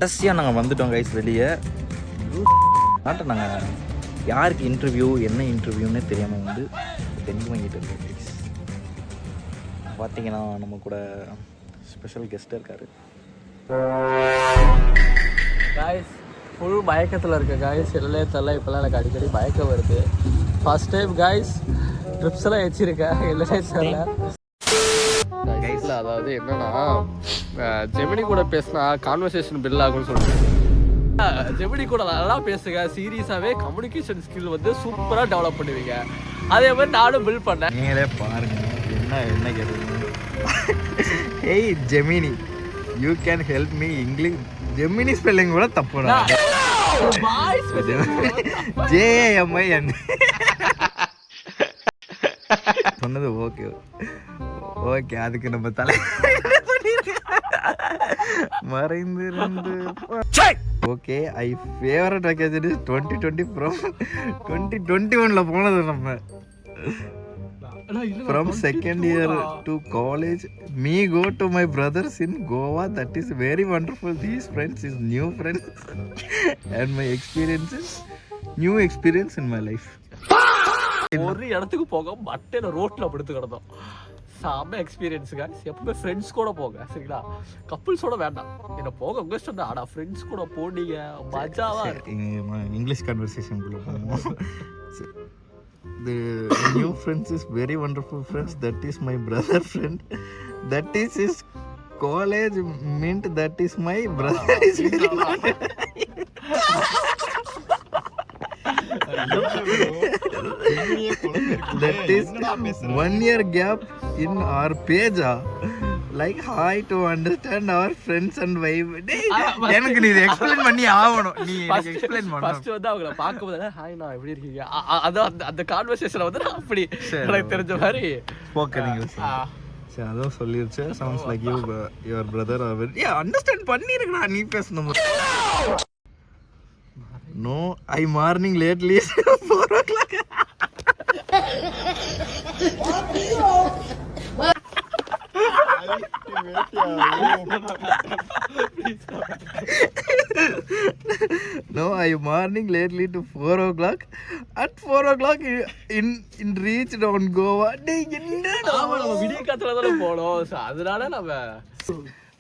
கடைசியாக நாங்கள் வந்துட்டோம் கைஸ் வெளியே. நாங்கள் யாருக்கு இன்டர்வியூ என்ன இன்டர்வியூன்னே தெரியாமல் வந்து தெங்கு வாங்கிட்டு இருக்கோம் கைஸ். பார்த்தீங்கன்னா நம்ம கூட ஸ்பெஷல் கெஸ்ட் இருக்காரு. காய்ஸ் ஃபுல் மயக்கத்தில் இருக்க காய்ஸ். எல்லே தரல இப்போல்லாம் எனக்கு அடிக்கடி மயக்கம் வருது. ஃபர்ஸ்ட் டைம் காய்ஸ் ட்ரிப்ஸ் எல்லாம் வச்சிருக்கேன். எல்லே தரல கைஸில் அதாவது என்னன்னா ஜெமினி கூட பேசினா கான்வர்சேஷன் பில் ஆகும்னு சொல்லிட்டு ஜெமினி கூட நல்லா பேசுங்க. சீரியஸாகவே கம்யூனிகேஷன் ஸ்கில் வந்து சூப்பராக டெவலப் பண்ணுவீங்க. அதே மாதிரி நானும் பில்ட் பண்ணேன். நீங்களே பாருங்க என்ன கேட்குறீங்க. ஏய் Gemini you can help me English. Gemini spelling கூட தப்புடா. JAMIN சொன்னது ஓகே ஓகே. அதுக்கு நம்ம தலை மறைந்திருந்து okay. I favourite vacation is 2020 from 2021ல போனது நம்ம. From second year to college, me go to my brothers in Goa. That is very wonderful. These friends is new friends and my experiences, new experience in my life. ஒரு இடத்துக்கு போக மட்டையில ரோட்ல படுத்து கிடந்தோம். செம்ம எக்ஸ்பீரியன்ஸுங்க. எப்பவுமே ஃப்ரெண்ட்ஸ் கூட போங்க சரிங்களா. கப்புள்ஸோட வேண்டாம். என்ன போக உங்க சொன்னா ஆனா ஃப்ரெண்ட்ஸ் கூட போனீங்க மஜாவா இருக்கும். இங்கிலீஷ் கான்வர்சேஷன் குள்ள போவோம். The new friends is very wonderful friends. That is my brother friend. That is his college mint. That is my brother is very that is 1 year gap in our page. Like hi to understand our friends and vibe. எனக்கு நீ explain பண்ணி ஆவணும். நீ explain பண்ணு. First வந்து அவங்கள பாக்கும்போது hi நான் எப்படி இருக்கீங்க அந்த கான்வர்சேஷன் வந்து அப்படி எனக்கு தெரிஞ்ச மாதிரி ஸ்போக்கன் இங்கிலீஷ் சரி அதுவும் சொல்லிருச்சு. Sounds like you your brother are ya understand பண்ணிருக்கடா நீ பேசணும். No I morning lately 4 o'clock. No, I morning lately to 4 o'clock. At 4 o'clock in reached on Goa. Dey என்னடா நம்ம விடிய காத்துல தான போறோம். அதனால நம்ம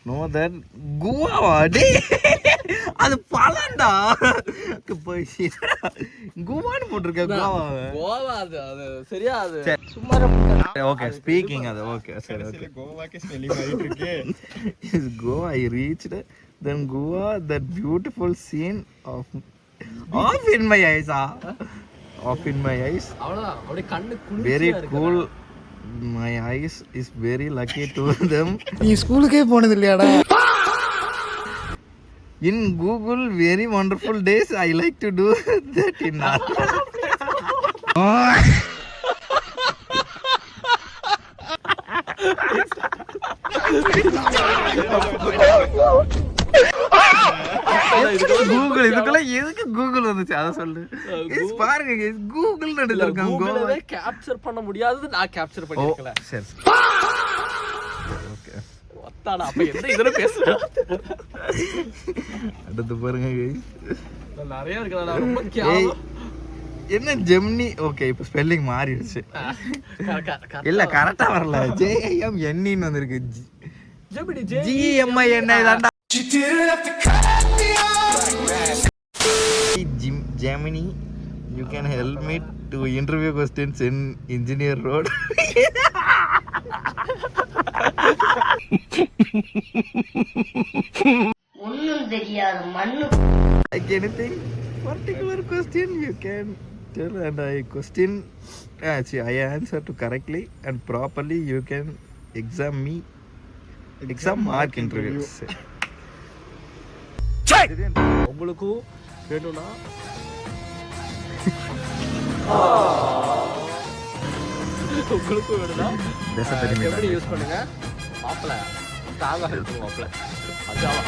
நோ தட் கோவா டே அது பலண்டா போய் கோவான்னு போட்டுருக்க. கோவா அது சரியா அது சும்மா ஓகே ஸ்பீக்கிங் அது ஓகே சரி ஓகே. கோவாக்கு ஸ்பெல்லிங் ஆயிட்டு இருக்கு. Is Goa I reached then Goa that beautiful scene of in my eyes of in my eyes அவ்வளவுதான். அப்படியே கண்ணு குளிர்ச்சியா very இருக்கு. cool. My eyes is very lucky to them. நீ ஸ்கூலுக்கே போனது இல்லையாடா? In Google very wonderful days I like to do that in Google. இதுக்குள்ள எதுக்கு கூகுள் வந்துச்சு அத சொல்லு. பாருங்க கூகுள் நடந்துருக்காங்க. கூகுளவே கேப்சர் பண்ண முடியாதது நான் கேப்சர் பண்ணிருக்கல. சரி ஓகே ஒத்தாடா அப்ப என்ன இதெல்லாம் பேசுற. அடுத்து பாருங்க நிறைய இருக்குடா. ரொம்ப கேவலம். என்ன ஜெமினி ஓகே இப்போ ஸ்பெல்லிங் மாறிடுச்சு. இல்ல கரெக்டா வரல. JIMN வந்திருக்கு. ஜெமினி GMIN தான்டா. Gemini you can help me to interview questions in engineer road. ஒண்ணும் தெரியாது மண்ணு. Like anything particular question you can tell and I question actually I answer to correctly and properly you can exam mark interviews. உங்களுக்கு வேணும்னா உங்களுக்கு வேணும்னா எப்படி use பண்ணுங்க. மாப்பிள்ள ஸ்ட்ராங்கா இருக்கு மாப்பிள்ள. அதான்